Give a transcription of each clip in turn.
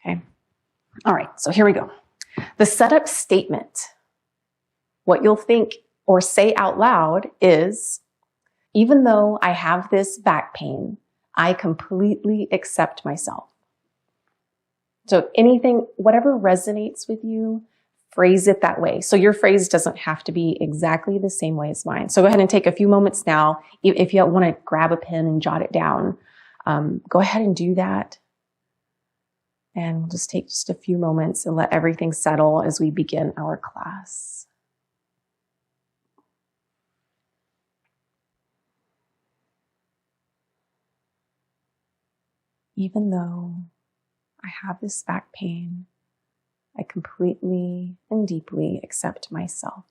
Okay. All right, so here we go. The setup statement, what you'll think or say out loud is, even though I have this back pain, I completely accept myself. So anything, whatever resonates with you, phrase it that way. So your phrase doesn't have to be exactly the same way as mine. So go ahead and take a few moments now. If you want to grab a pen and jot it down, go ahead and do that. And we'll just take just a few moments and let everything settle as we begin our class. Even though I have this back pain, I completely and deeply accept myself.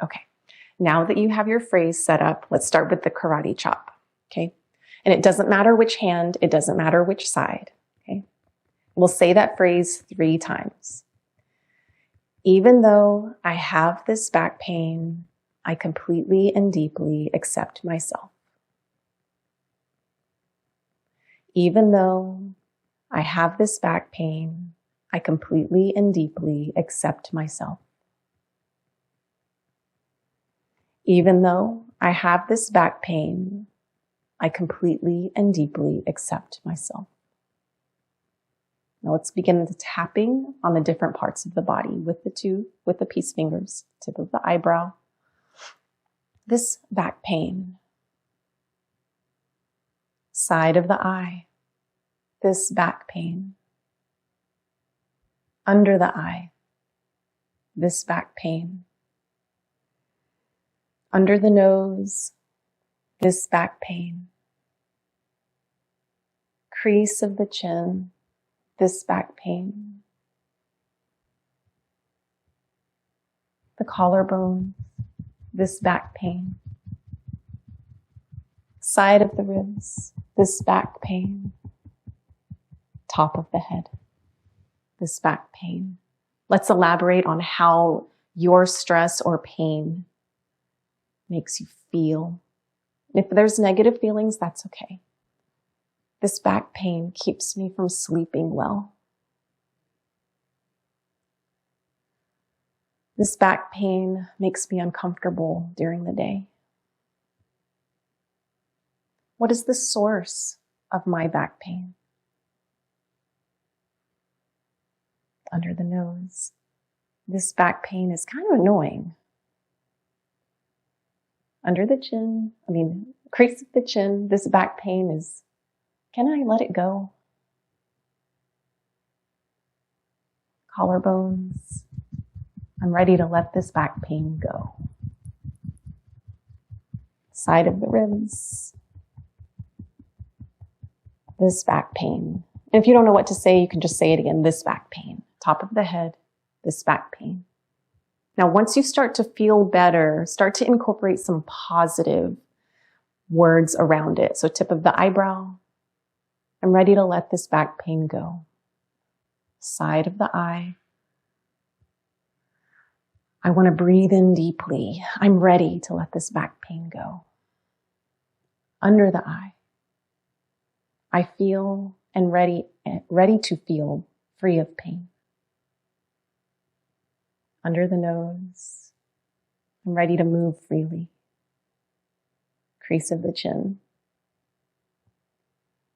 Okay, now that you have your phrase set up, let's start with the karate chop, okay? And it doesn't matter which hand, it doesn't matter which side, okay? We'll say that phrase 3 times. Even though I have this back pain, I completely and deeply accept myself. Even though I have this back pain, I completely and deeply accept myself. Even though I have this back pain, I completely and deeply accept myself. Now let's begin the tapping on the different parts of the body with the peace fingers, tip of the eyebrow. This back pain, side of the eye, this back pain, under the eye, this back pain, under the nose, this back pain, crease of the chin, this back pain, the collarbone, this back pain, side of the ribs, this back pain, top of the head, this back pain. Let's elaborate on how your stress or pain makes you feel. If there's negative feelings, that's okay. This back pain keeps me from sleeping well. This back pain makes me uncomfortable during the day. What is the source of my back pain? Under the nose. This back pain is kind of annoying. Under the chin, crease of the chin, this back pain is, can I let it go? Collarbones, I'm ready to let this back pain go. Side of the ribs, this back pain. And if you don't know what to say, you can just say it again, this back pain. Top of the head, this back pain. Now, once you start to feel better, start to incorporate some positive words around it. So tip of the eyebrow, I'm ready to let this back pain go. Side of the eye, I want to breathe in deeply. I'm ready to let this back pain go. Under the eye, I feel and ready to feel free of pain. Under the nose, I'm ready to move freely. Crease of the chin,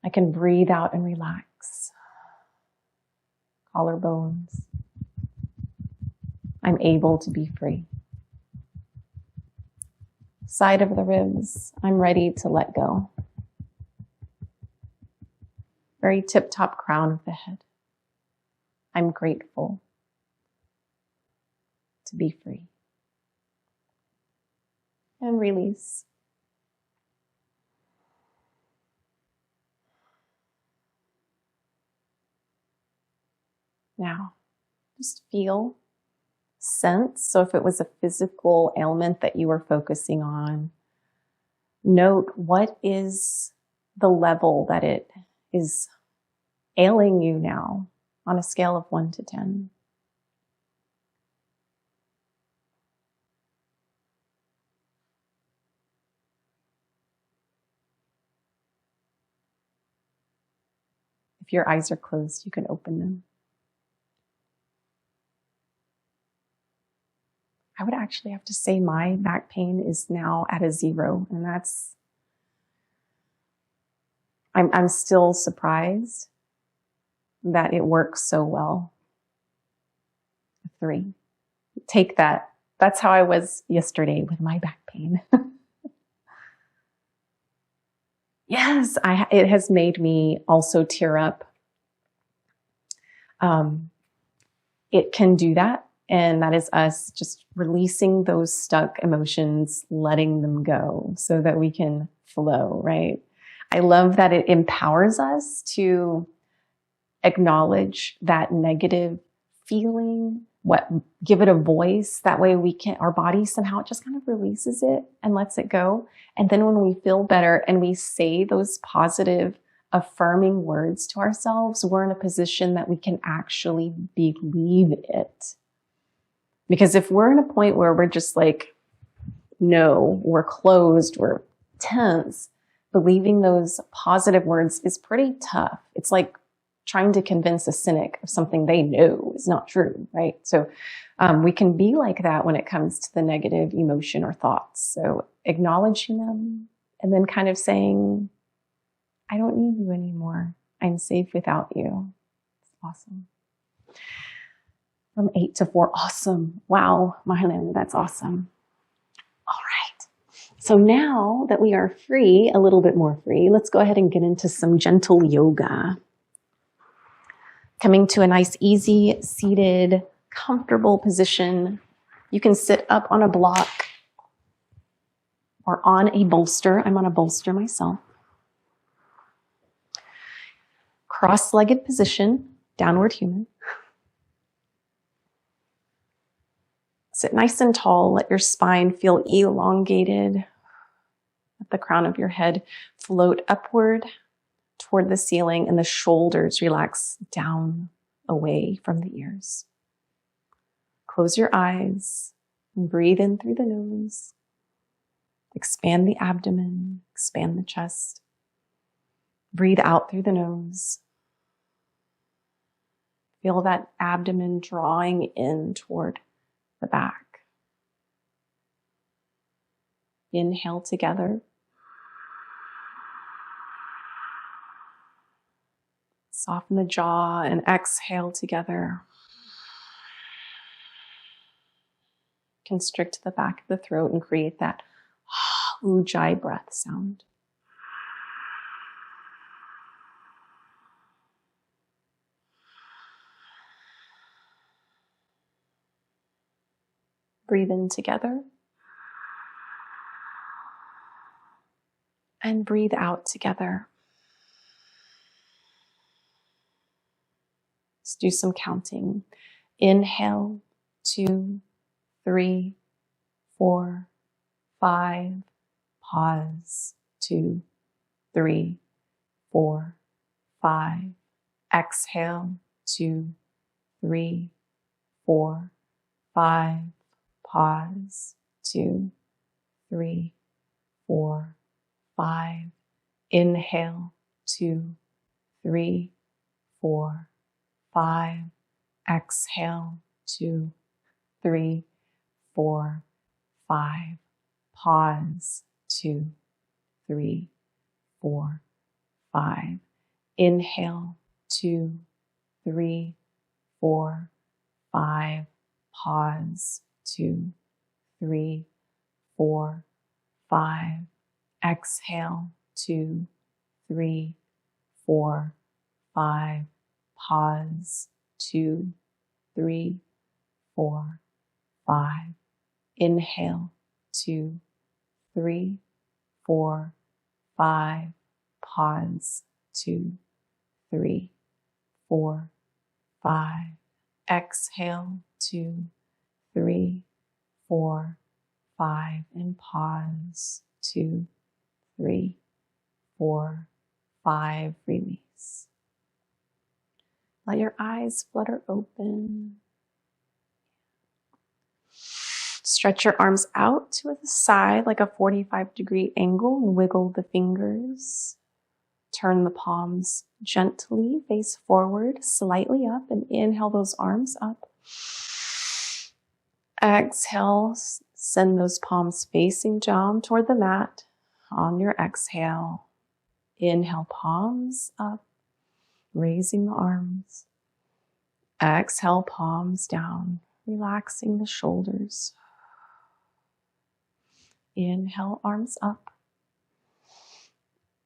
I can breathe out and relax. Collarbones, I'm able to be free. Side of the ribs, I'm ready to let go. Very tip-top crown of the head, I'm grateful to be free. And release. Now, just feel, sense. So if it was a physical ailment that you were focusing on, note what is the level that it is ailing you now on a scale of 1 to 10. If your eyes are closed, you can open them. I would actually have to say my back pain is now at a 0, and I'm still surprised that it works so well. 3. Take that. That's how I was yesterday with my back pain. Yes, it has made me also tear up. It can do that. And that is us just releasing those stuck emotions, letting them go so that we can flow, right? I love that it empowers us to acknowledge that negative feeling, give it a voice. That way our body somehow just kind of releases it and lets it go. And then when we feel better and we say those positive, affirming words to ourselves, we're in a position that we can actually believe it. Because if we're in a point where we're just like, no, we're closed, we're tense, believing those positive words is pretty tough. It's like trying to convince a cynic of something they know is not true, right? So we can be like that when it comes to the negative emotion or thoughts. So acknowledging them and then kind of saying, I don't need you anymore. I'm safe without you. It's awesome. From 8 to 4. Awesome. Wow, Mahalin, that's awesome. All right. So now that we are free, a little bit more free, let's go ahead and get into some gentle yoga. Coming to a nice, easy, seated, comfortable position. You can sit up on a block or on a bolster. I'm on a bolster myself. Cross-legged position, downward human. Sit nice and tall. Let your spine feel elongated. Let the crown of your head float upward toward the ceiling and the shoulders relax down away from the ears. Close your eyes and breathe in through the nose. Expand the abdomen, expand the chest. Breathe out through the nose. Feel that abdomen drawing in toward the back. Inhale together. Soften the jaw and exhale together. Constrict the back of the throat and create that ujjayi breath sound. Breathe in together. And breathe out together. Let's do some counting. Inhale, 2, 3, 4, 5. Pause, 2, 3, 4, 5. Exhale, 2, 3, 4, 5. Pause, 2, 3, 4, 5. Inhale, 2, 3, 4, 5. Exhale, 2, 3, 4, 5. Pause, 2, 3, 4, 5. Inhale, 2, 3, 4, 5. Pause, 2, 3, 4, 5. Exhale, 2, 3, 4, 5. Pause, 2, 3, 4, 5. Inhale, 2, 3, 4, 5. Pause, 2, 3, 4, 5. Exhale, 2, 3, 4, 5. And pause, 2, 3, 4, 5. Release. Let your eyes flutter open. Stretch your arms out to the side like a 45-degree angle and wiggle the fingers. Turn the palms Gently face forward, slightly up, and inhale those arms up. Exhale, send those palms facing down toward the mat. On your exhale, inhale, palms up, raising the arms. Exhale, palms down, relaxing the shoulders. Inhale, arms up.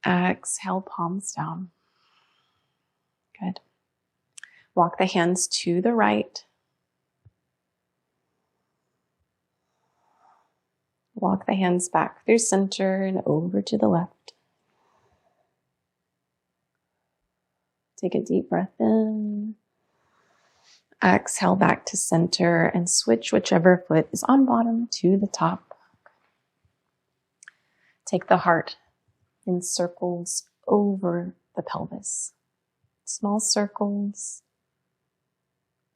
Exhale, palms down. Good. Walk the hands to the right. Walk the hands back through center and over to the left. Take a deep breath in. Exhale back to center and switch whichever foot is on bottom to the top. Take the heart in circles over the pelvis. Small circles.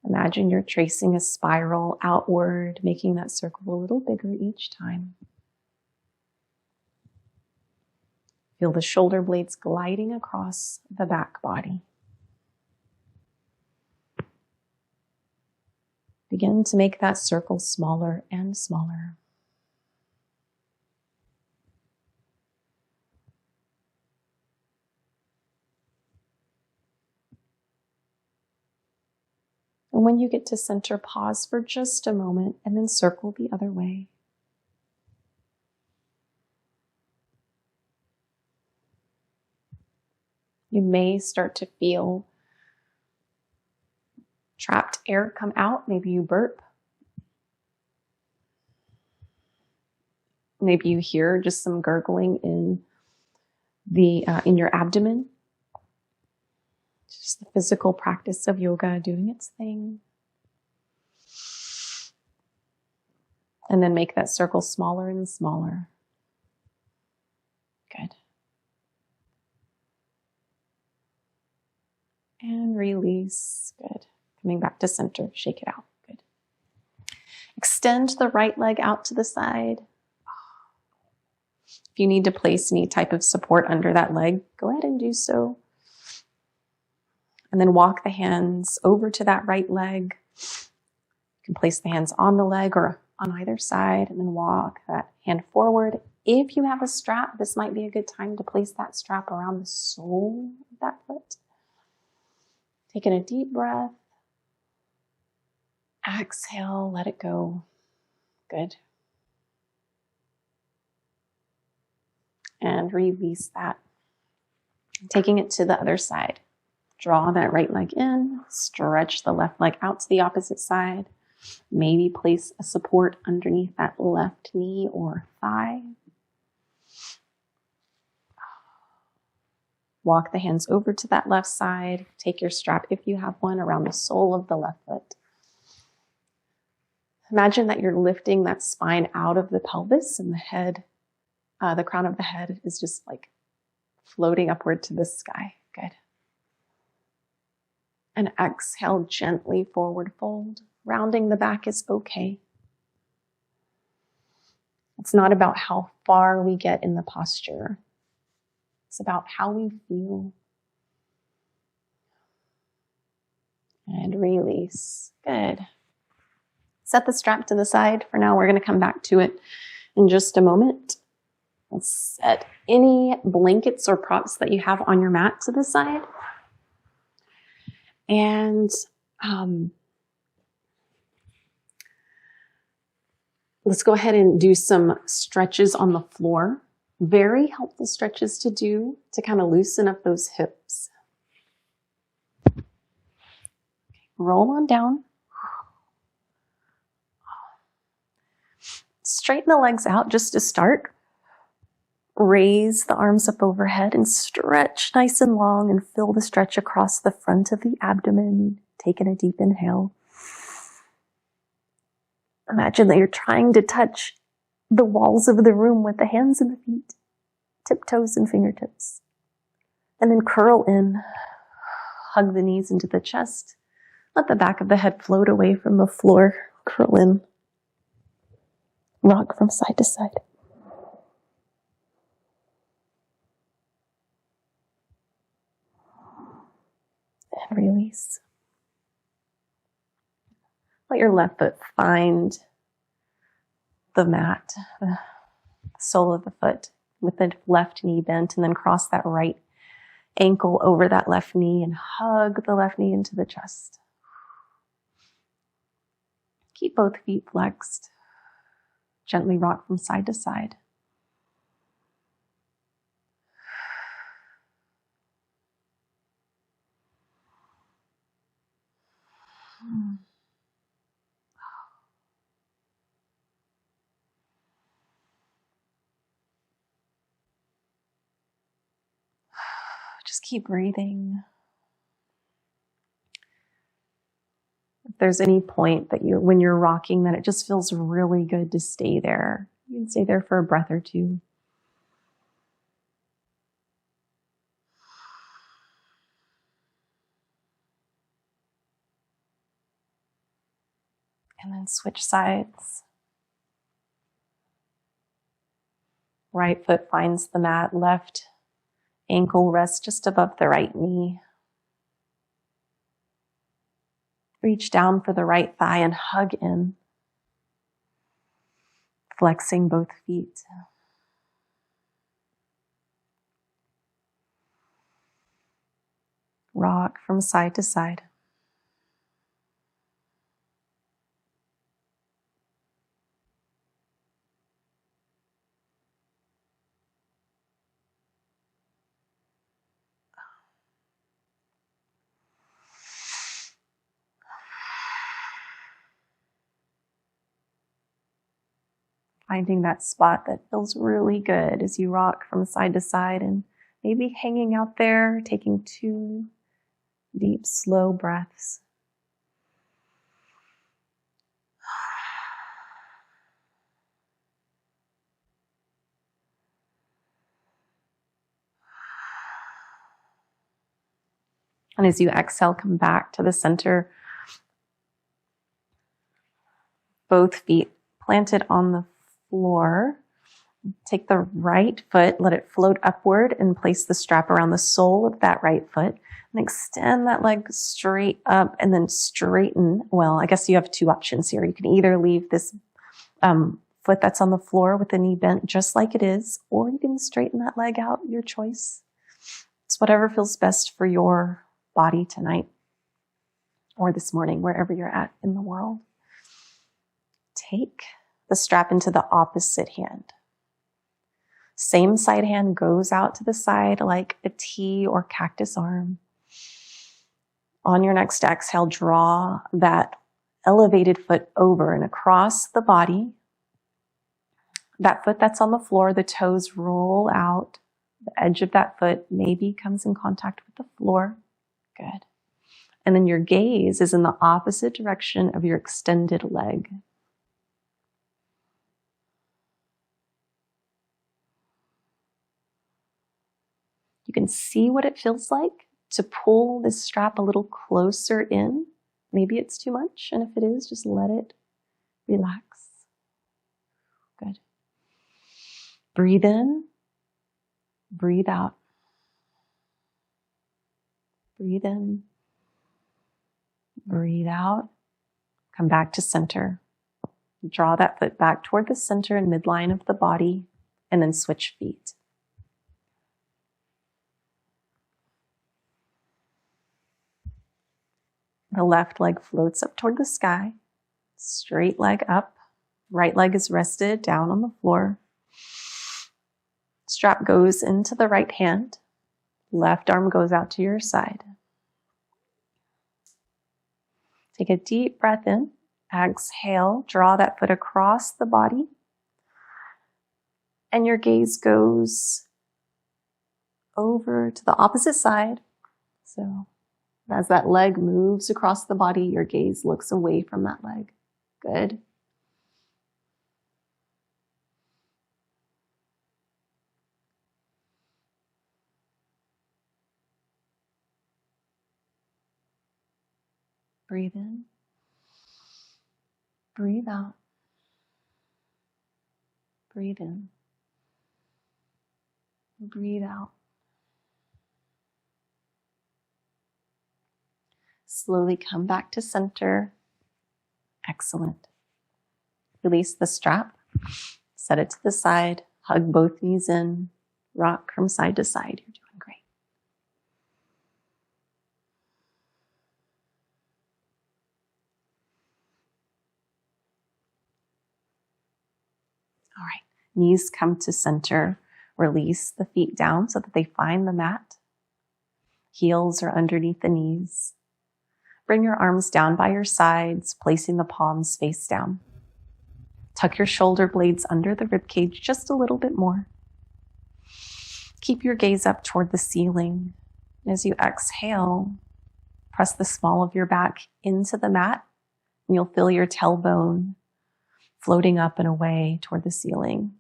Imagine you're tracing a spiral outward, making that circle a little bigger each time. Feel the shoulder blades gliding across the back body. Begin to make that circle smaller and smaller. And when you get to center, pause for just a moment and then circle the other way. You may start to feel trapped air come out. Maybe you burp. Maybe you hear just some gurgling in your abdomen. Just the physical practice of yoga doing its thing. And then make that circle smaller and smaller. Good. And release. Good. Coming back to center. Shake it out. Good. Extend the right leg out to the side. If you need to place any type of support under that leg, go ahead and do so. And then walk the hands over to that right leg. You can place the hands on the leg or on either side, and then walk that hand forward. If you have a strap, this might be a good time to place that strap around the sole of that foot. Taking a deep breath. Exhale, let it go. Good. And release that. Taking it to the other side. Draw that right leg in, stretch the left leg out to the opposite side. Maybe place a support underneath that left knee or thigh. Walk the hands over to that left side. Take your strap, if you have one, around the sole of the left foot. Imagine that you're lifting that spine out of the pelvis and the head, the crown of the head is just like floating upward to the sky. Good. And exhale, gently forward fold. Rounding the back is okay. It's not about how far we get in the posture. It's about how we feel. And release. Good. Set the strap to the side. For now, we're going to come back to it in just a moment. Let's set any blankets or props that you have on your mat to the side. And let's go ahead and do some stretches on the floor. Very helpful stretches to do to kind of loosen up those hips. Roll on down. Straighten the legs out just to start. Raise the arms up overhead and stretch nice and long and feel the stretch across the front of the abdomen. Taking a deep inhale. Imagine that you're trying to touch the walls of the room with the hands and the feet, tiptoes and fingertips. And then curl in, hug the knees into the chest. Let the back of the head float away from the floor. Curl in. Rock from side to side. Release. Let your left foot find the mat, the sole of the foot with the left knee bent, and then cross that right ankle over that left knee and hug the left knee into the chest. Keep both feet flexed. Gently rock from side to side. Just keep breathing. If there's any point that when you're rocking, that it just feels really good to stay there, you can stay there for a breath or two. And then switch sides. Right foot finds the mat, left ankle rests just above the right knee. Reach down for the right thigh and hug in, flexing both feet. Rock from side to side. Finding that spot that feels really good as you rock from side to side, and maybe hanging out there, taking 2 deep, slow breaths. And as you exhale, come back to the center. Both feet planted on the floor. Take the right foot, let it float upward, and place the strap around the sole of that right foot. And extend that leg straight up and then straighten. Well, I guess you have 2 options here. You can either leave this foot that's on the floor with the knee bent just like it is, or you can straighten that leg out, your choice. It's whatever feels best for your body tonight or this morning, wherever you're at in the world. Take the strap into the opposite hand. Same side hand goes out to the side like a T or cactus arm. On your next exhale, draw that elevated foot over and across the body. That foot that's on the floor, the toes roll out. The edge of that foot maybe comes in contact with the floor. Good. And then your gaze is in the opposite direction of your extended leg. You can see what it feels like to pull this strap a little closer in. Maybe it's too much, and if it is, just let it relax. Good. Breathe in, breathe out. Breathe in, breathe out. Come back to center. Draw that foot back toward the center and midline of the body, and then switch feet. The left leg floats up toward the sky. Straight leg up. Right leg is rested down on the floor. Strap goes into the right hand. Left arm goes out to your side. Take a deep breath in. Exhale. Draw that foot across the body. And your gaze goes over to the opposite side. So as that leg moves across the body, your gaze looks away from that leg. Good. Breathe in. Breathe out. Breathe in. Breathe out. Slowly come back to center. Excellent. Release the strap. Set it to the side. Hug both knees in. Rock from side to side. You're doing great. All right. Knees come to center. Release the feet down so that they find the mat. Heels are underneath the knees. Bring your arms down by your sides, placing the palms face down. Tuck your shoulder blades under the ribcage just a little bit more. Keep your gaze up toward the ceiling. As you exhale, press the small of your back into the mat, and you'll feel your tailbone floating up and away toward the ceiling.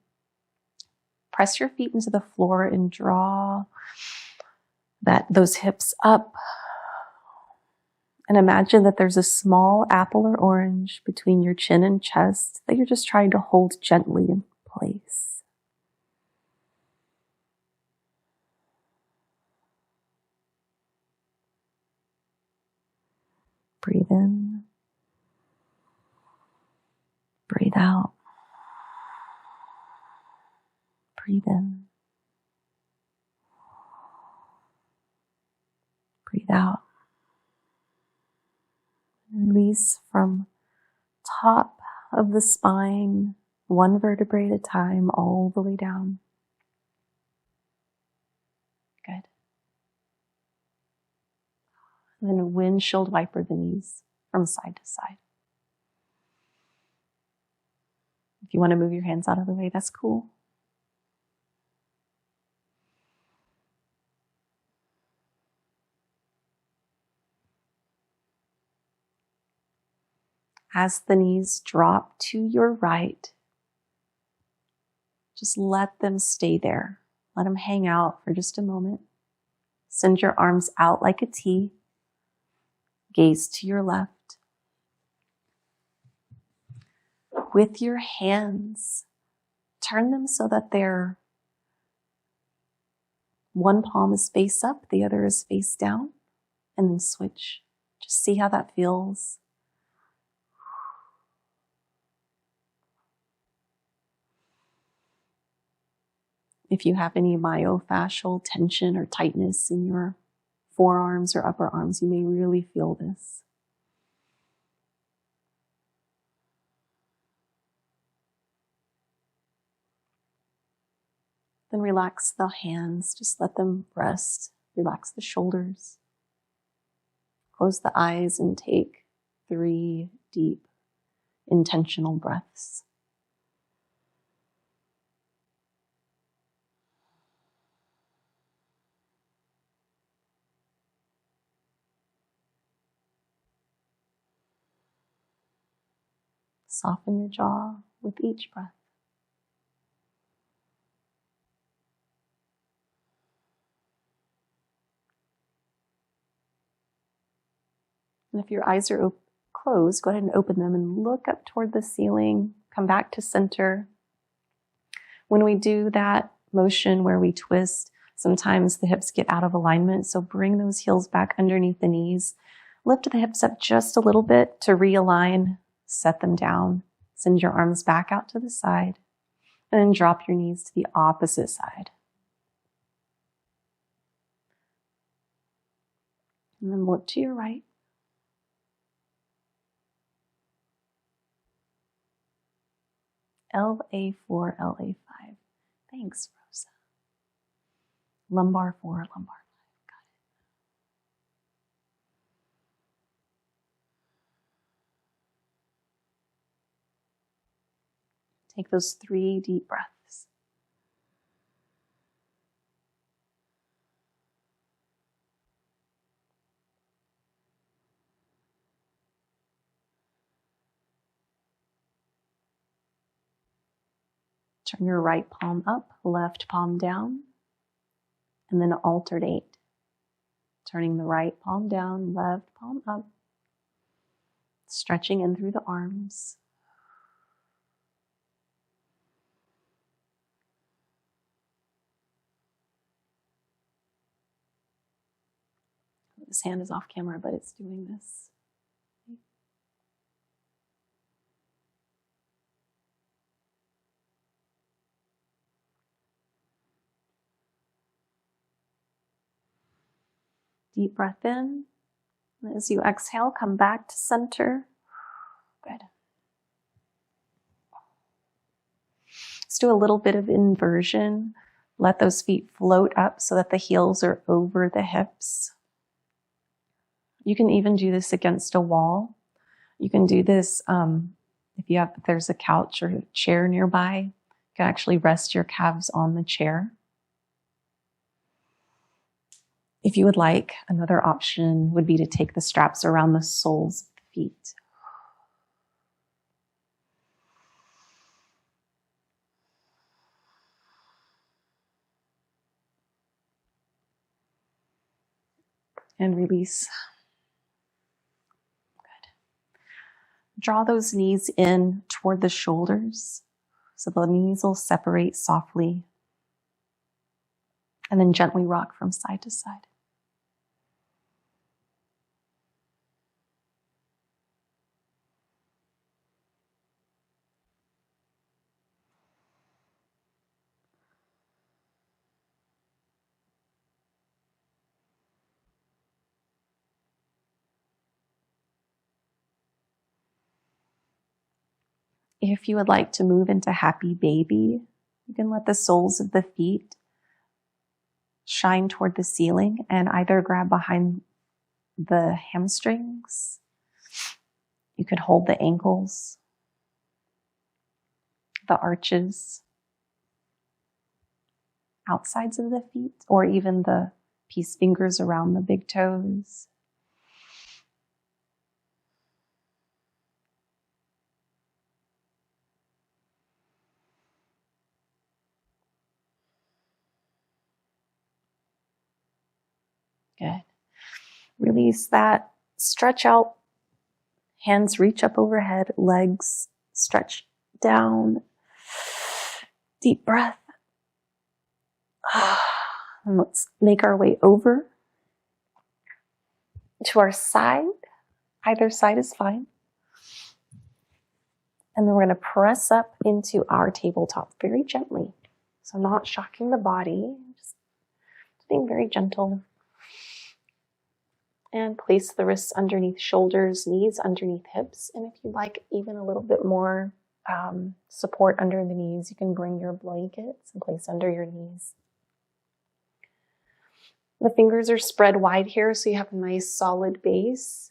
Press your feet into the floor and draw those hips up. And imagine that there's a small apple or orange between your chin and chest that you're just trying to hold gently in place. Breathe in. Breathe out. Breathe in. Breathe out. Release from top of the spine, one vertebrae at a time, all the way down. Good. And then a windshield wiper the knees from side to side. If you want to move your hands out of the way, that's cool. As the knees drop to your right, just let them stay there. Let them hang out for just a moment. Send your arms out like a T. Gaze to your left. With your hands, turn them so that they're one palm is face up, the other is face down, and then switch. Just see how that feels. If you have any myofascial tension or tightness in your forearms or upper arms, you may really feel this. Then relax the hands, just let them rest. Relax the shoulders. Close the eyes and take 3 deep, intentional breaths. Soften your jaw with each breath. And if your eyes are closed, go ahead and open them and look up toward the ceiling. Come back to center. When we do that motion where we twist, sometimes the hips get out of alignment. So bring those heels back underneath the knees. Lift the hips up just a little bit to realign. Set them down. Send your arms back out to the side. And then drop your knees to the opposite side. And then look to your right. LA4, LA5. Thanks, Rosa. Lumbar 4, lumbar 5. Got it. Take those 3 deep breaths. Turn your right palm up, left palm down, and then alternate. Turning the right palm down, left palm up. Stretching in through the arms. This hand is off camera, but it's doing this. Deep breath in. And as you exhale, come back to center. Good. Let's do a little bit of inversion. Let those feet float up so that the heels are over the hips. You can even do this against a wall. You can do this if there's a couch or a chair nearby. You can actually rest your calves on the chair. If you would like, another option would be to take the straps around the soles of the feet. And release. Good. Draw those knees in toward the shoulders so the knees will separate softly. And then gently rock from side to side. If you would like to move into happy baby, you can let the soles of the feet shine toward the ceiling and either grab behind the hamstrings. You could hold the ankles, the arches, outsides of the feet, or even the peace fingers around the big toes. Good. Release that. Stretch out. Hands reach up overhead. Legs stretch down. Deep breath. And let's make our way over to our side. Either side is fine. And then we're going to press up into our tabletop very gently. So not shocking the body, just being very gentle. And place the wrists underneath shoulders, knees underneath hips. And if you'd like even a little bit more support under the knees, you can bring your blankets and place under your knees. The fingers are spread wide here, so you have a nice solid base.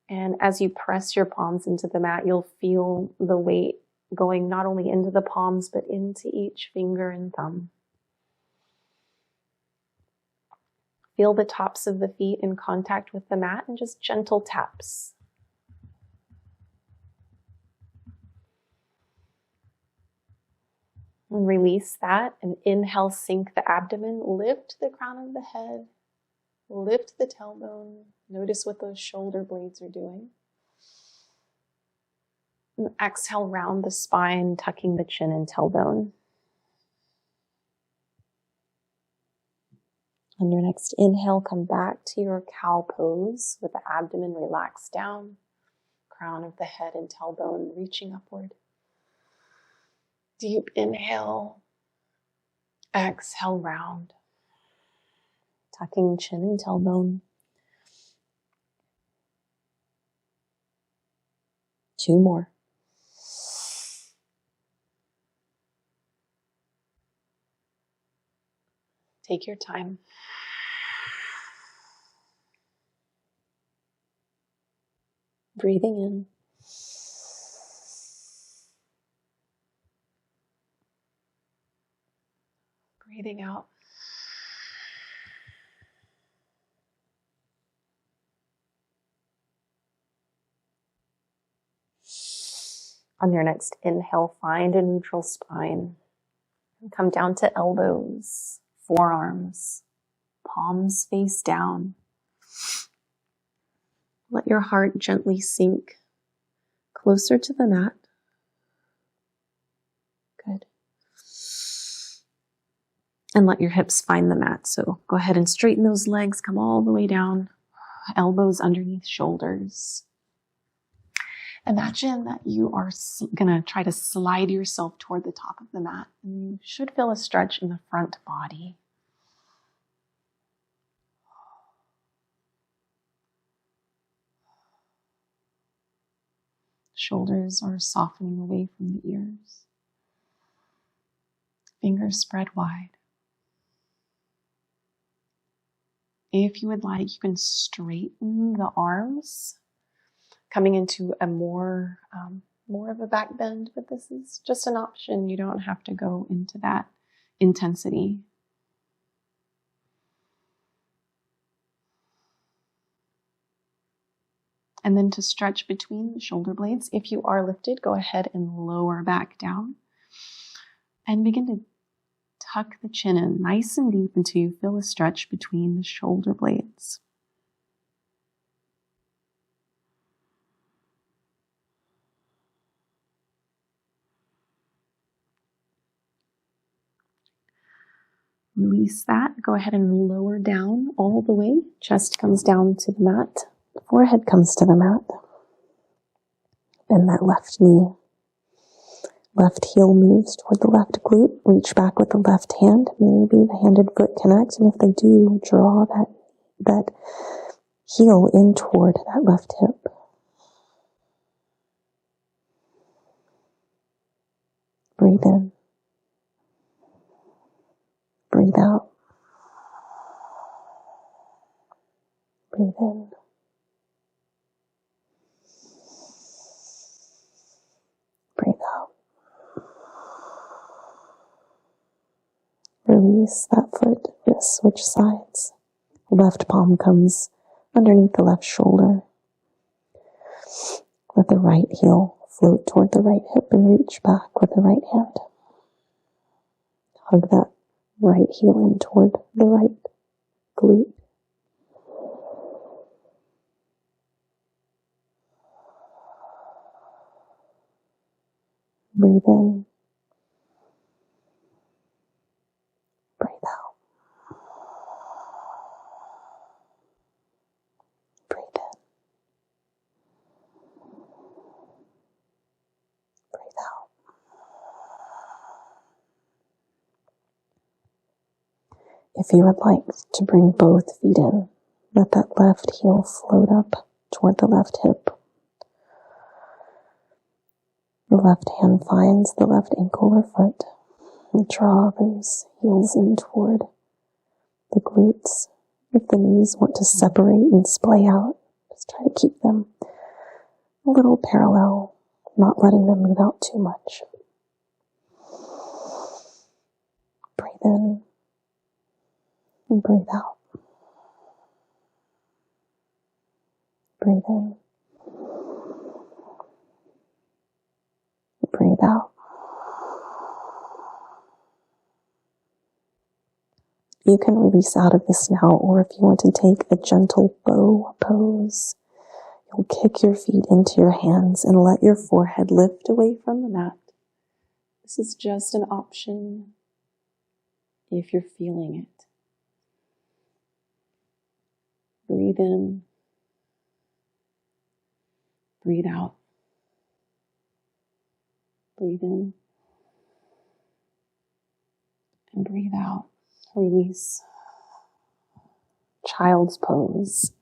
And as you press your palms into the mat, you'll feel the weight going not only into the palms, but into each finger and thumb. Feel the tops of the feet in contact with the mat and just gentle taps. And release that and inhale, sink the abdomen, lift the crown of the head, lift the tailbone. Notice what those shoulder blades are doing. And exhale, round the spine, tucking the chin and tailbone. On your next inhale, come back to your cow pose with the abdomen relaxed down, crown of the head and tailbone reaching upward. Deep inhale, exhale, round, tucking chin and tailbone. 2 more. Take your time. Breathing in. Breathing out. On your next inhale, find a neutral spine. And come down to elbows, forearms, palms face down. Let your heart gently sink closer to the mat. Good. And let your hips find the mat. So go ahead and straighten those legs, come all the way down. elbows underneath shoulders. Imagine that you are going to try to slide yourself toward the top of the mat. And you should feel a stretch in the front body. Shoulders are softening away from the ears. Fingers spread wide. If you would like, you can straighten the arms, coming into a more of a back bend, but this is just an option. You don't have to go into that intensity. And then to stretch between the shoulder blades, if you are lifted, go ahead and lower back down and begin to tuck the chin in nice and deep until you feel a stretch between the shoulder blades. Release that. Go ahead and lower down all the way. Chest comes down to the mat. Forehead comes to the mat. Bend that left knee. Left heel moves toward the left glute. Reach back with the left hand. Maybe the hand and foot connect. And if they do, draw that heel in toward that left hip. Breathe in. Breathe out. Breathe in. Breathe out. Release that foot. Wrist switch sides. Left palm comes underneath the left shoulder. Let the right heel float toward the right hip and reach back with the right hand. Hug that right heel in toward the right glute. Breathe in. Breathe out. Breathe in. Breathe out. If you would like to bring both feet in, let that left heel float up toward the left hip. The left hand finds the left ankle or foot. And draw those heels in toward the glutes. If the knees want to separate and splay out, just try to keep them a little parallel, not letting them move out too much. Breathe in and breathe out. Breathe in. Breathe out. You can release out of this now, or if you want to take a gentle bow pose, you'll kick your feet into your hands and let your forehead lift away from the mat. This is just an option if you're feeling it. Breathe in. Breathe out. Breathe in. And breathe out. Release. Child's pose.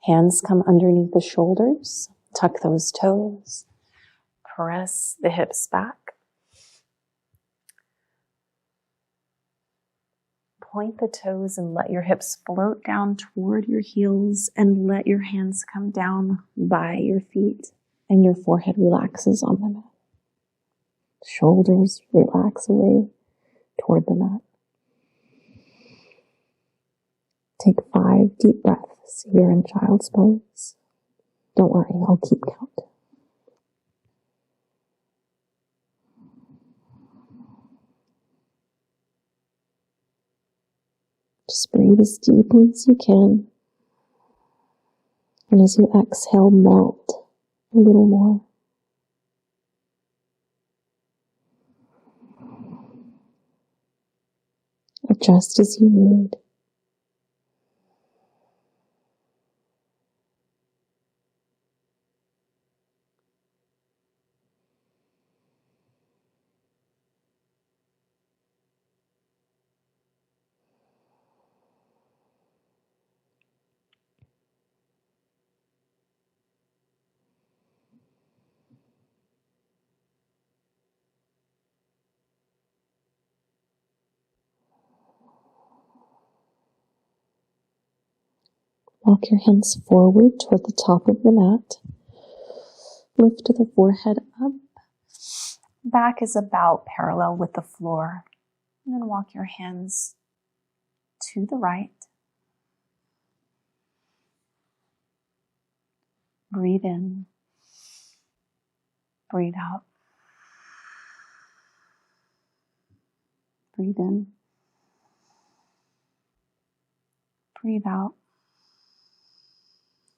Hands come underneath the shoulders. Tuck those toes. Press the hips back. Point the toes and let your hips float down toward your heels and let your hands come down by your feet and your forehead relaxes on the mat. Shoulders relax away toward the mat. Take 5 deep breaths here in child's pose. Don't worry, I'll keep count. Just breathe as deeply as you can. And as you exhale, melt a little more. Adjust as you need. Walk your hands forward toward the top of the mat. Lift the forehead up. Back is about parallel with the floor. And then walk your hands to the right. Breathe in. Breathe out. Breathe in. Breathe out.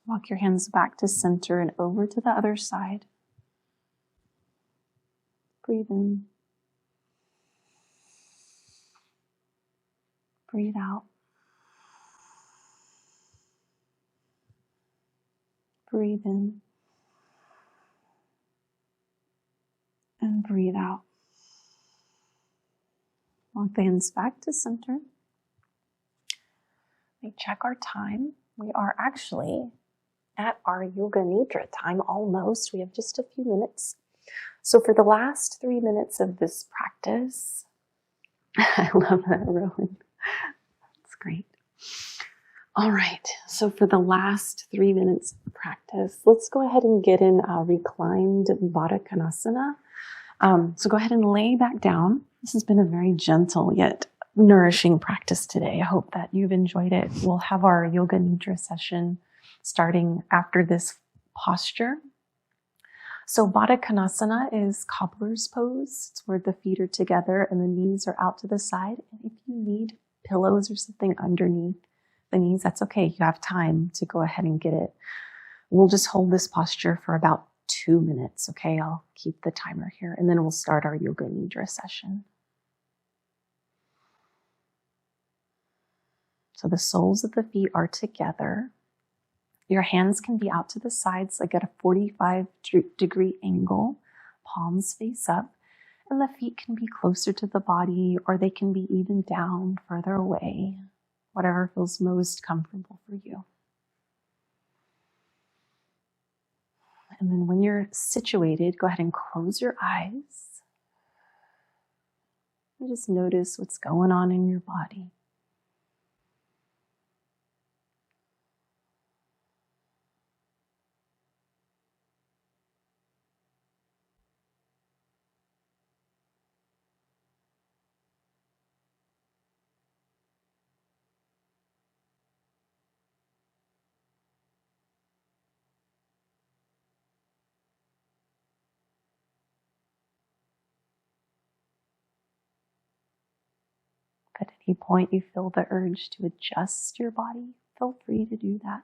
Walk your hands back to center and over to the other side. Breathe in. Breathe out. Breathe in. And breathe out. Walk the hands back to center. We check our time. We are actually at our Yoga Nidra time almost. We have just a few minutes. So for the last 3 minutes of this practice, I love that, Rowan. That's great. All right, so for the last 3 minutes of practice, let's go ahead and get in a reclined Baddha Konasana. So go ahead and lay back down. This has been a very gentle yet nourishing practice today. I hope that you've enjoyed it. We'll have our Yoga Nidra session starting after this posture. So Baddha Konasana is cobbler's pose. It's where the feet are together and the knees are out to the side. And if you need pillows or something underneath the knees, that's okay. You have time to go ahead and get it. We'll just hold this posture for about 2 minutes, okay? I'll keep the timer here, and then we'll start our Yoga Nidra session. So the soles of the feet are together. Your hands can be out to the sides, like at a 45-degree angle. Palms face up, and the feet can be closer to the body, or they can be even down, further away, whatever feels most comfortable for you. And then when you're situated, go ahead and close your eyes. And just notice what's going on in your body. If at any point you feel the urge to adjust your body, feel free to do that.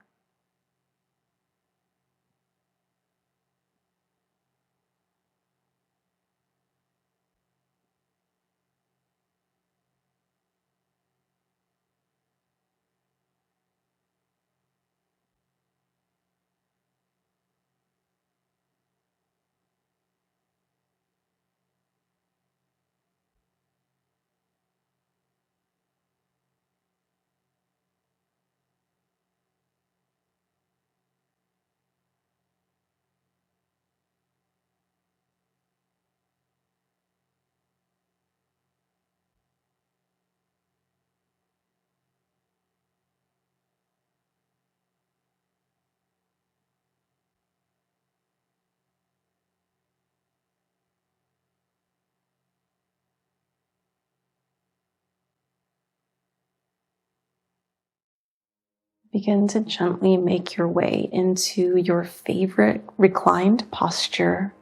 Begin to gently make your way into your favorite reclined posture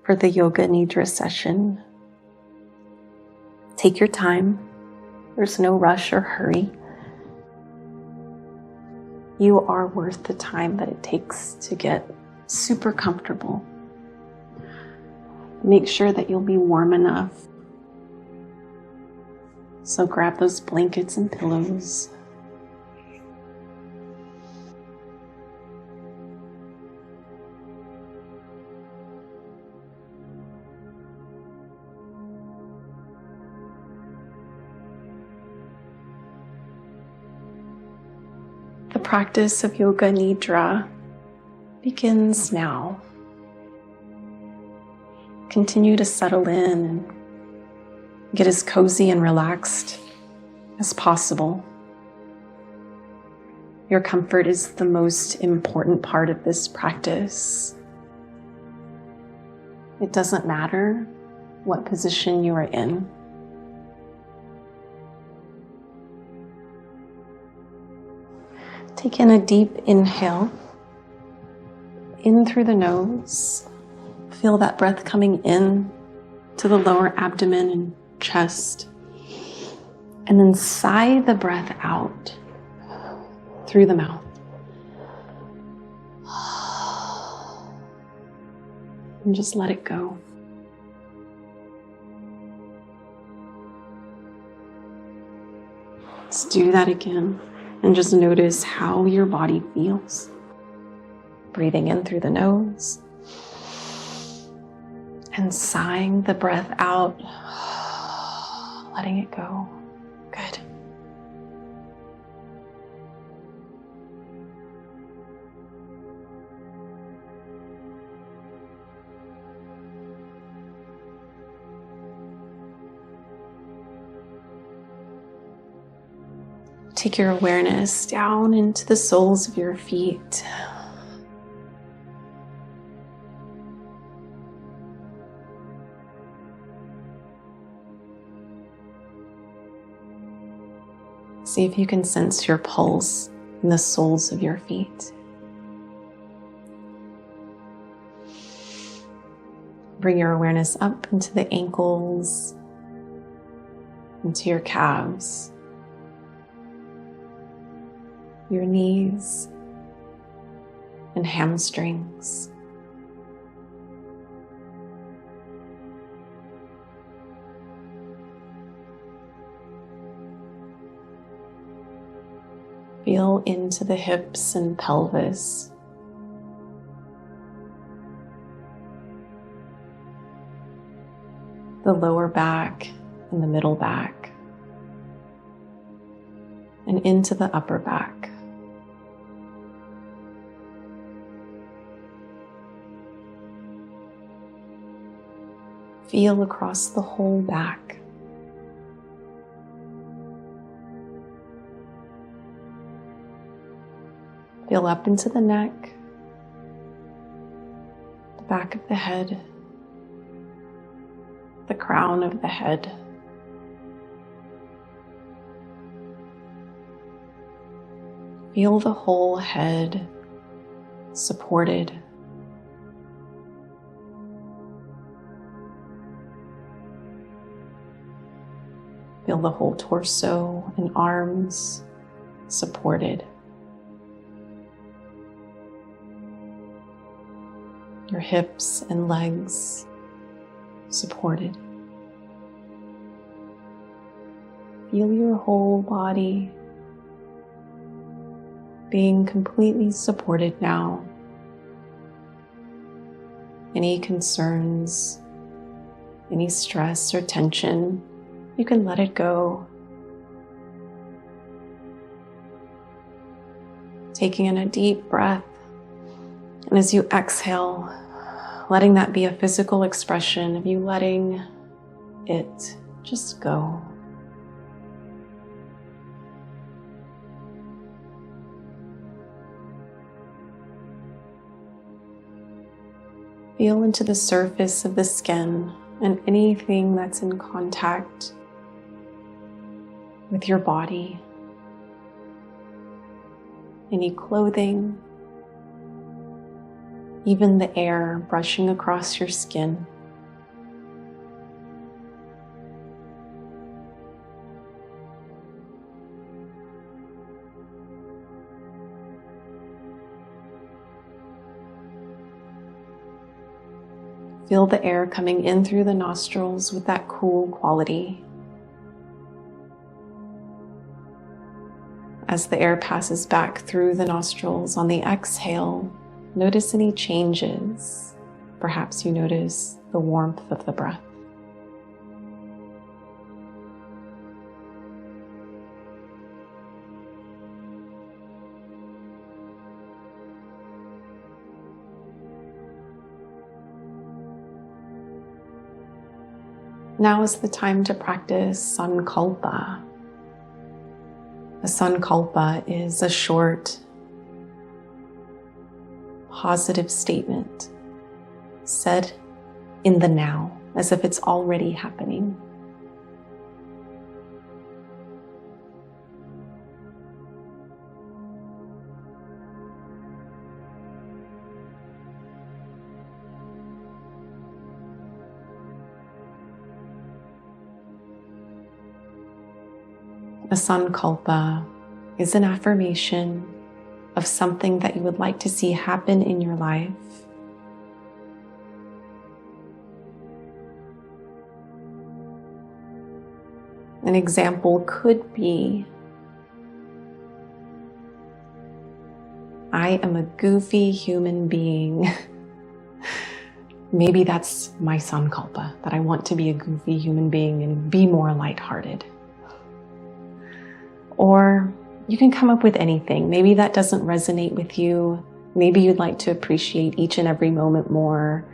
for the Yoga Nidra session. Take your time. There's no rush or hurry. You are worth the time that it takes to get super comfortable. Make sure that you'll be warm enough. So grab those blankets and pillows. The practice of Yoga Nidra begins now. Continue to settle in and get as cozy and relaxed as possible. Your comfort is the most important part of this practice. It doesn't matter what position you are in. Take in a deep inhale, in through the nose. Feel that breath coming in to the lower abdomen and chest. And then sigh the breath out through the mouth. And just let it go. Let's do that again. And just notice how your body feels. Breathing in through the nose. And sighing the breath out. Letting it go. Good. Take your awareness down into the soles of your feet. See if you can sense your pulse in the soles of your feet. Bring your awareness up into the ankles, into your calves, your knees and hamstrings. Feel into the hips and pelvis. The lower back and the middle back. And into the upper back. Feel across the whole back. Feel up into the neck, the back of the head, the crown of the head. Feel the whole head supported. Feel the whole torso and arms supported. Your hips and legs supported. Feel your whole body being completely supported now. Any concerns, any stress or tension, you can let it go. Taking in a deep breath, and as you exhale, letting that be a physical expression of you letting it just go. Feel into the surface of the skin and anything that's in contact with your body. Any clothing, even the air brushing across your skin. Feel the air coming in through the nostrils with that cool quality. As the air passes back through the nostrils on the exhale, notice any changes. Perhaps you notice the warmth of the breath. Now is the time to practice sankalpa. A sankalpa is a short, positive statement said in the now, as if it's already happening. A sankalpa is an affirmation of something that you would like to see happen in your life. An example could be, I am a goofy human being. Maybe that's my sankalpa, that I want to be a goofy human being and be more lighthearted. Or you can come up with anything. Maybe that doesn't resonate with you. Maybe you'd like to appreciate each and every moment more.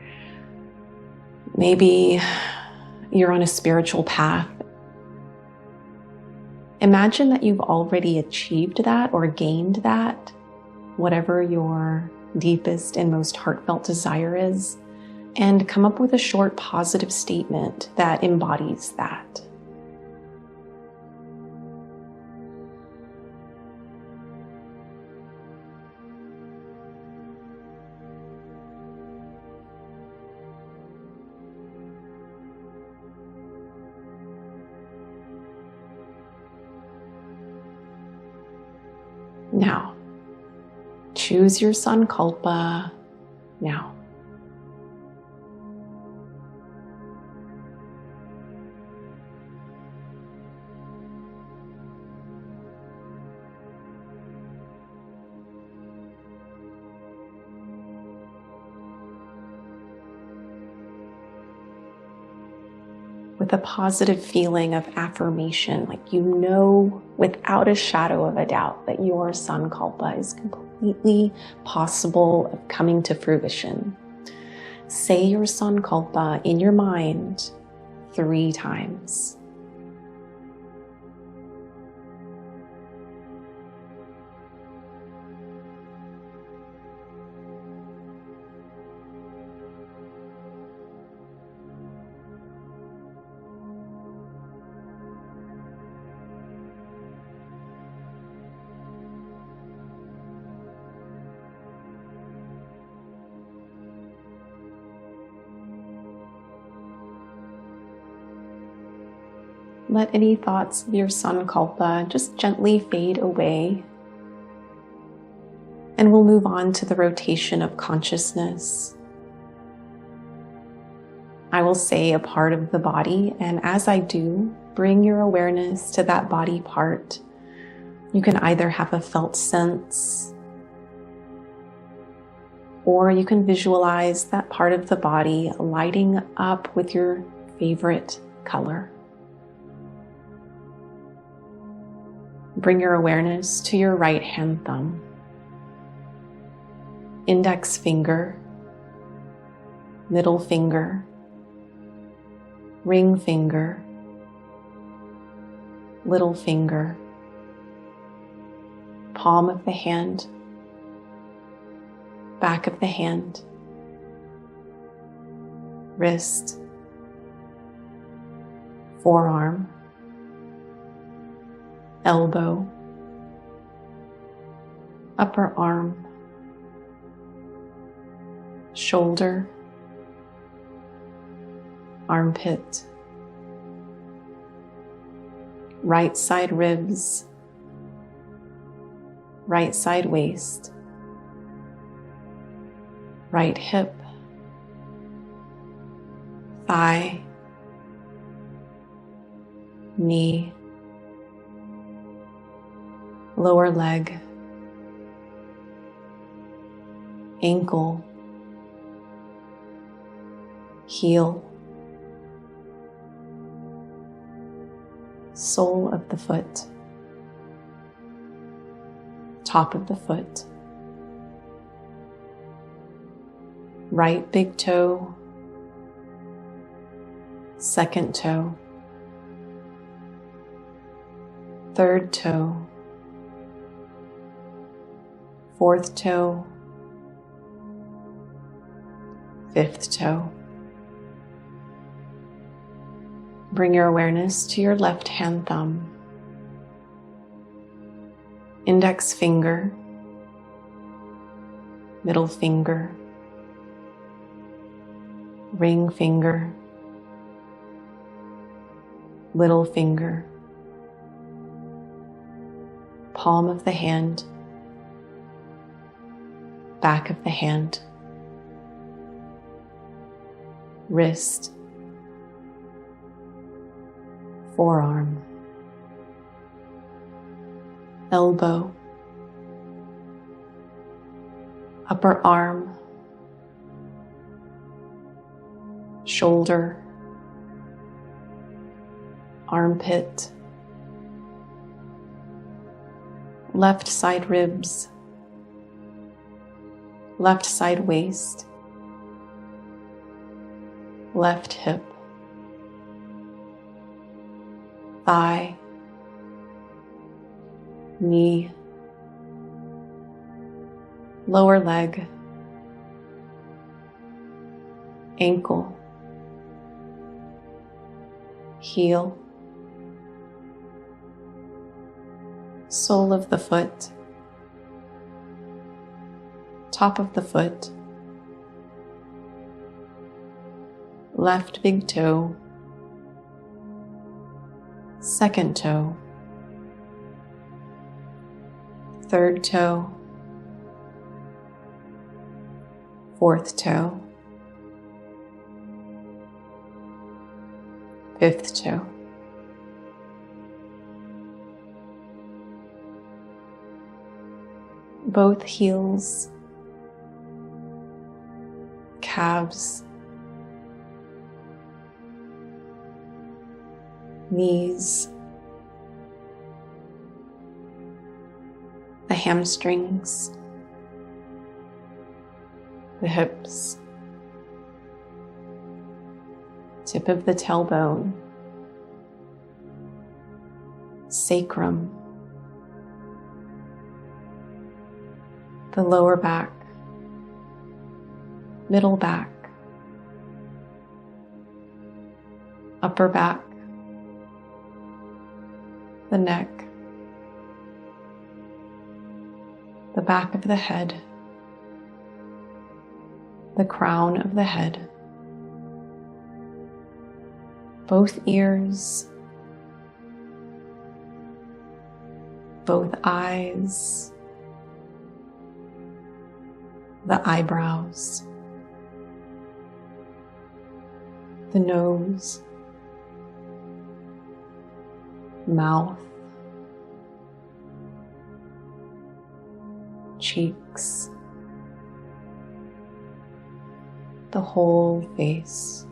Maybe you're on a spiritual path. Imagine that you've already achieved that or gained that, whatever your deepest and most heartfelt desire is, and come up with a short positive statement that embodies that. Now, choose your sankalpa now. With a positive feeling of affirmation, like you know without a shadow of a doubt that your sankalpa is completely possible of coming to fruition. Say your sankalpa in your mind 3 times. Let any thoughts of your sankalpa just gently fade away. And we'll move on to the rotation of consciousness. I will say a part of the body, and as I do, bring your awareness to that body part. You can either have a felt sense, or you can visualize that part of the body lighting up with your favorite color. Bring your awareness to your right hand thumb, index finger, middle finger, ring finger, little finger, palm of the hand, back of the hand, wrist, forearm, elbow, upper arm, shoulder, armpit, right side ribs, right side waist, right hip, thigh, knee, lower leg, ankle, heel, sole of the foot, top of the foot, right big toe, second toe, third toe, fourth toe, fifth toe. Bring your awareness to your left hand thumb, index finger, middle finger, ring finger, little finger, palm of the hand, back of the hand, wrist, forearm, elbow, upper arm, shoulder, armpit, left side ribs, left side waist, left hip, thigh, knee, lower leg, ankle, heel, sole of the foot, top of the foot, left big toe, second toe, third toe, fourth toe, fifth toe. Both heels, calves, knees, the hamstrings, the hips, tip of the tailbone, sacrum, the lower back, middle back, upper back, the neck, the back of the head, the crown of the head, both ears, both eyes, the eyebrows, the nose, mouth, cheeks, the whole face,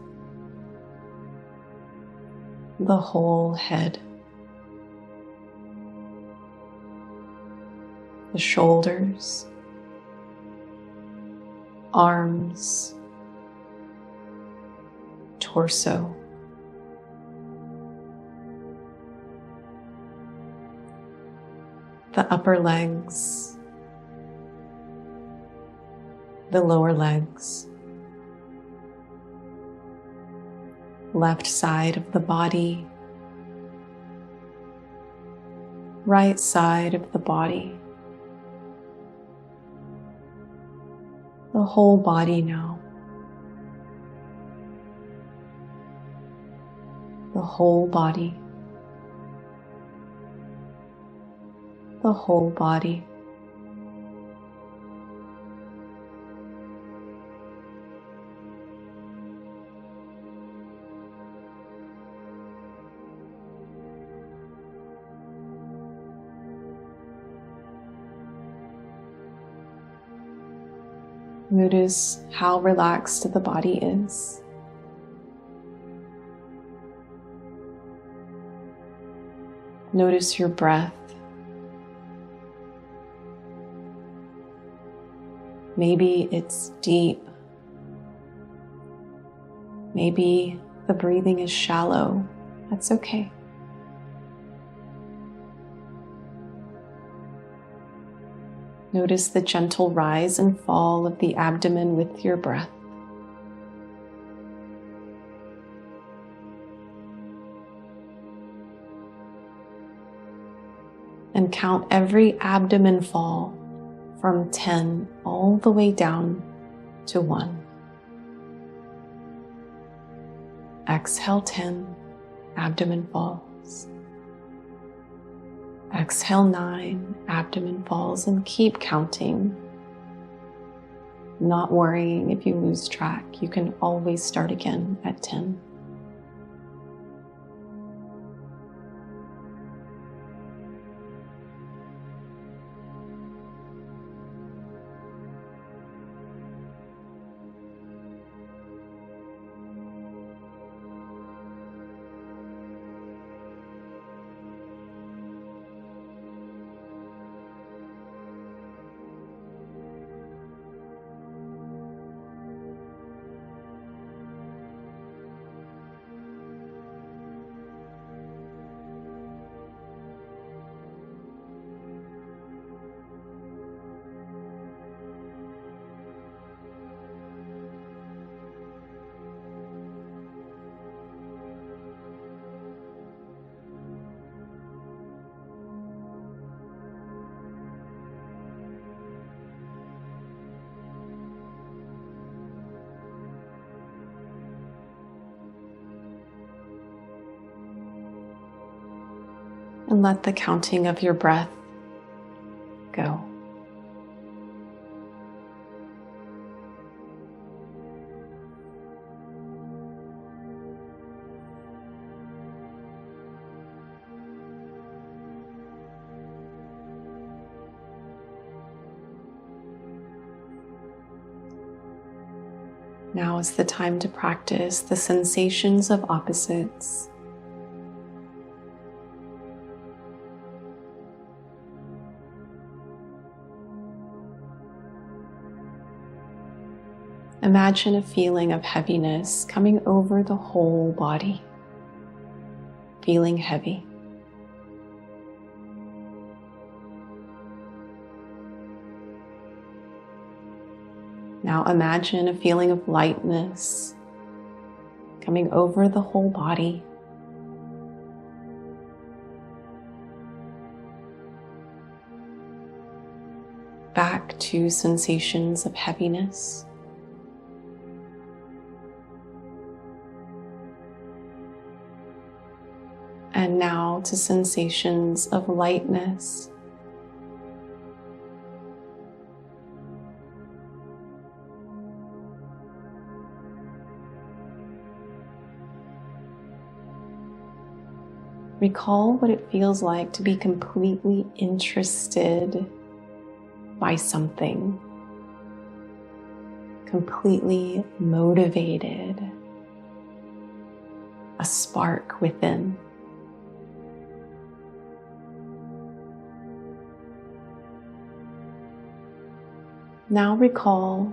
the whole head, the shoulders, arms, torso, the upper legs, the lower legs, left side of the body, right side of the body, the whole body now, the whole body, the whole body. Notice how relaxed the body is. Notice your breath. Maybe it's deep. Maybe the breathing is shallow. That's okay. Notice the gentle rise and fall of the abdomen with your breath. And count every abdomen fall from 10 all the way down to 1. Exhale 10, abdomen falls. Exhale 9, abdomen falls, and keep counting. Not worrying if you lose track. You can always start again at 10. And let the counting of your breath go. Now is the time to practice the sensations of opposites. Imagine a feeling of heaviness coming over the whole body, feeling heavy. Now imagine a feeling of lightness coming over the whole body. Back to sensations of heaviness. And now to sensations of lightness. Recall what it feels like to be completely interested by something, completely motivated, a spark within. Now recall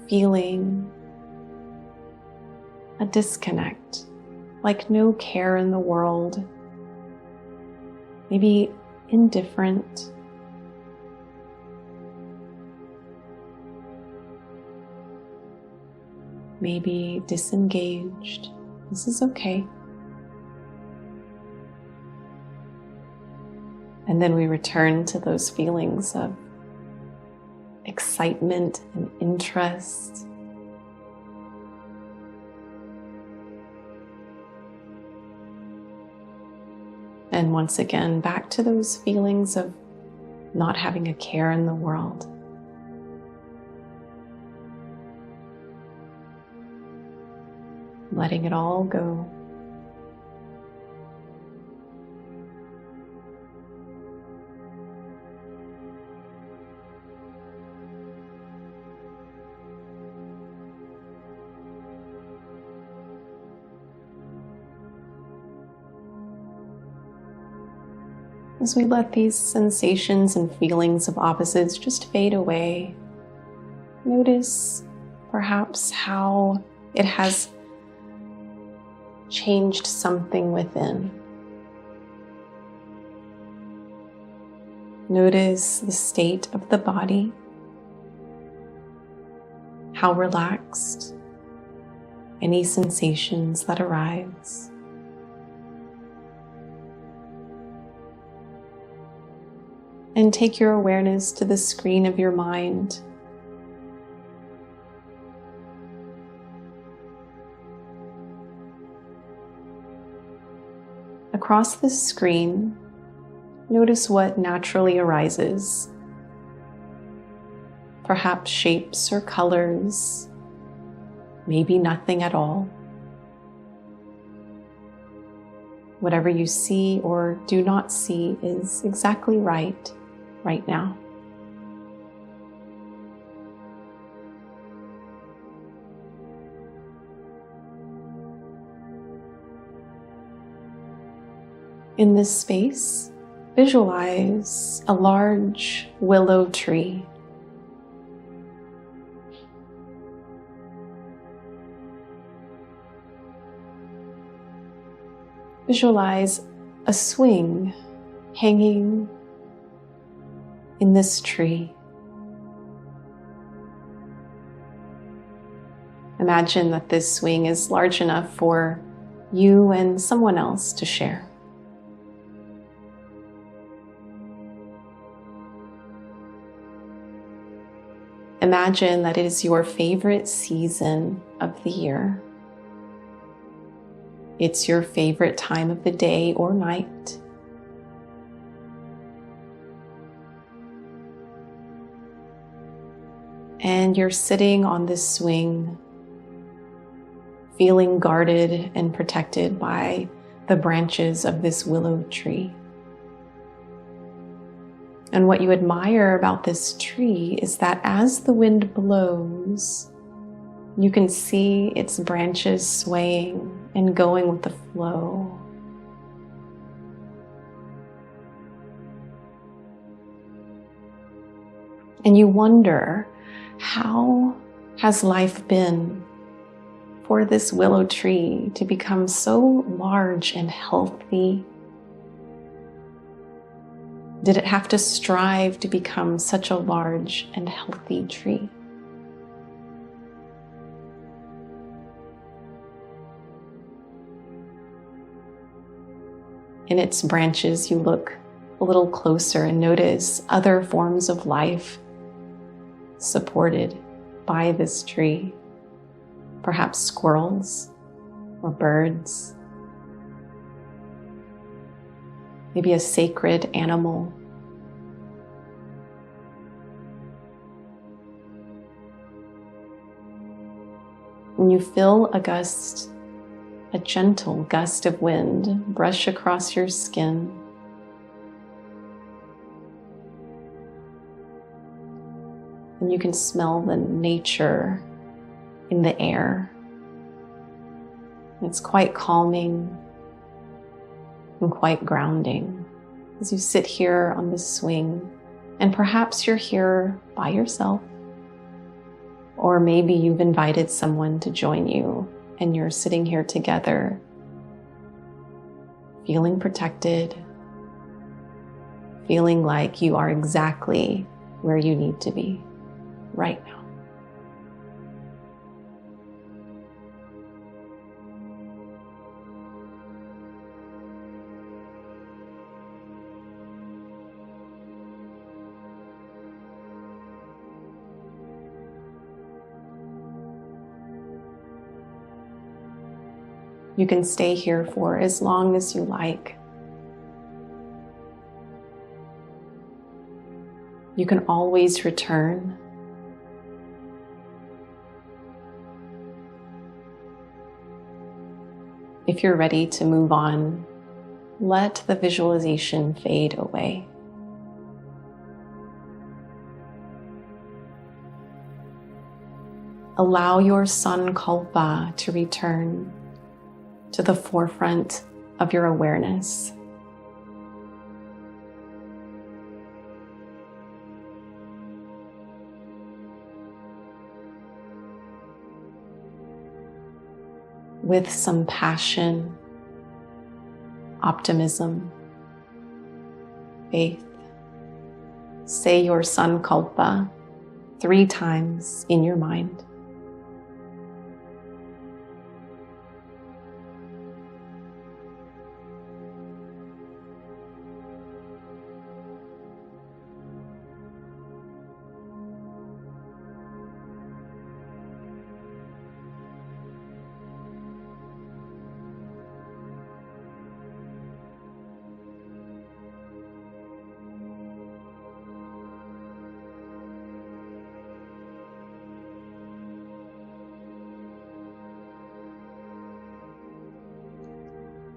feeling a disconnect, like no care in the world, maybe indifferent, maybe disengaged. This is okay. And then we return to those feelings of excitement and interest. And once again, back to those feelings of not having a care in the world. Letting it all go. As we let these sensations and feelings of opposites just fade away, notice perhaps how it has changed something within. Notice the state of the body, how relaxed, any sensations that arise. And take your awareness to the screen of your mind. Across the screen, notice what naturally arises. Perhaps shapes or colors, maybe nothing at all. Whatever you see or do not see is exactly right now. In this space, visualize a large willow tree. Visualize a swing hanging in this tree. Imagine that this swing is large enough for you and someone else to share. Imagine that it is your favorite season of the year. It's your favorite time of the day or night. And you're sitting on this swing, feeling guarded and protected by the branches of this willow tree. And what you admire about this tree is that as the wind blows, you can see its branches swaying and going with the flow. And you wonder, how has life been for this willow tree to become so large and healthy? Did it have to strive to become such a large and healthy tree? In its branches, you look a little closer and notice other forms of life supported by this tree. Perhaps squirrels or birds. Maybe a sacred animal. And you feel a gentle gust of wind brush across your skin. And you can smell the nature in the air. It's quite calming and quite grounding as you sit here on this swing. And perhaps you're here by yourself, or maybe you've invited someone to join you and you're sitting here together, feeling protected, feeling like you are exactly where you need to be right now. You can stay here for as long as you like. You can always return. If you're ready to move on, let the visualization fade away. Allow your sankalpa to return to the forefront of your awareness. With some passion, optimism, faith, say your sankalpa 3 times in your mind.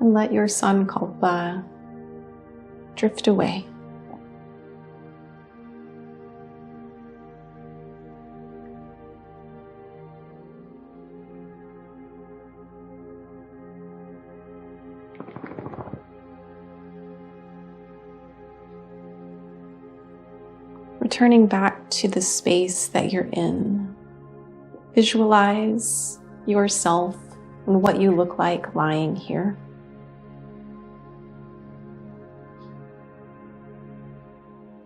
And let your sankalpa drift away. Returning back to the space that you're in, visualize yourself and what you look like lying here.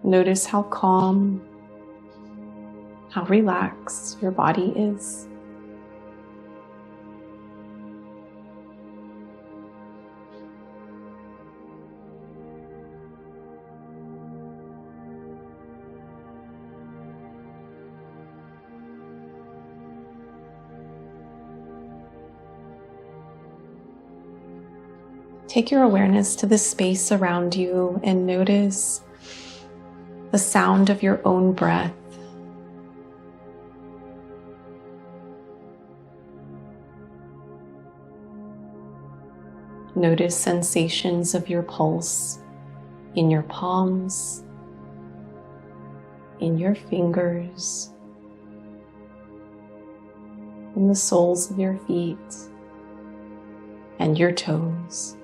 Notice how calm, how relaxed your body is. Take your awareness to the space around you and notice the sound of your own breath. Notice sensations of your pulse in your palms, in your fingers, in the soles of your feet and your toes.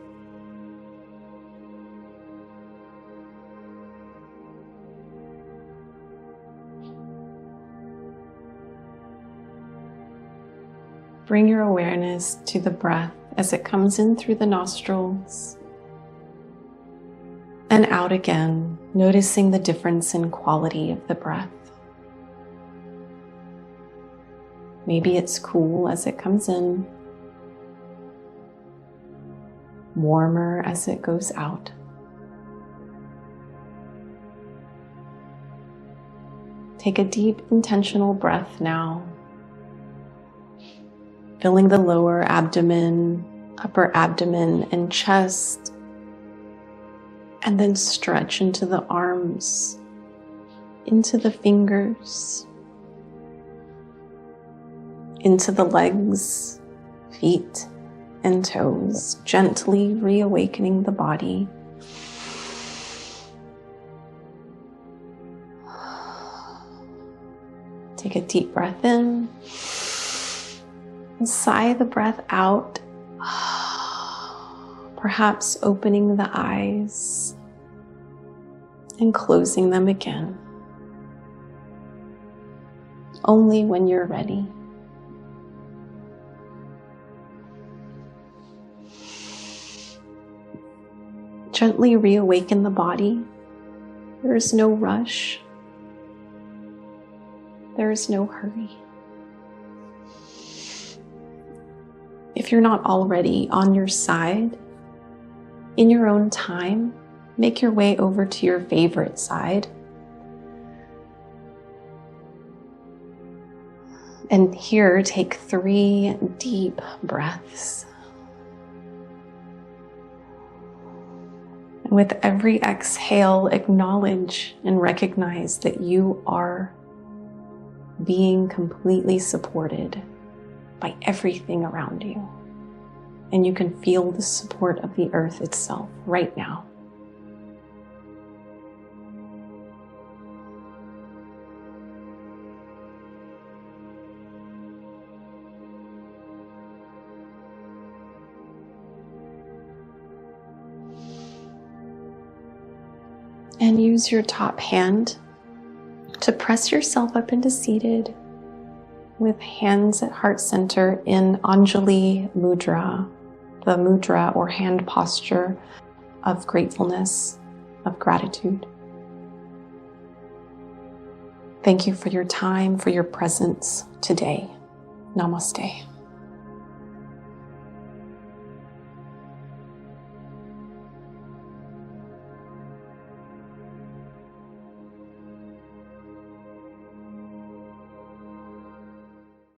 Bring your awareness to the breath as it comes in through the nostrils and out again, noticing the difference in quality of the breath. Maybe it's cool as it comes in, warmer as it goes out. Take a deep, intentional breath now, filling the lower abdomen, upper abdomen, and chest, and then stretch into the arms, into the fingers, into the legs, feet, and toes, gently reawakening the body. Take a deep breath in. And sigh the breath out, perhaps opening the eyes and closing them again, only when you're ready. Gently reawaken the body. There is no rush. There is no hurry. If you're not already on your side, in your own time, make your way over to your favorite side. And here, take 3 deep breaths. And with every exhale, acknowledge and recognize that you are being completely supported by everything around you. And you can feel the support of the earth itself right now. And use your top hand to press yourself up into seated with hands at heart center in Anjali Mudra, the mudra or hand posture of gratefulness, of gratitude. Thank you for your time, for your presence today. Namaste.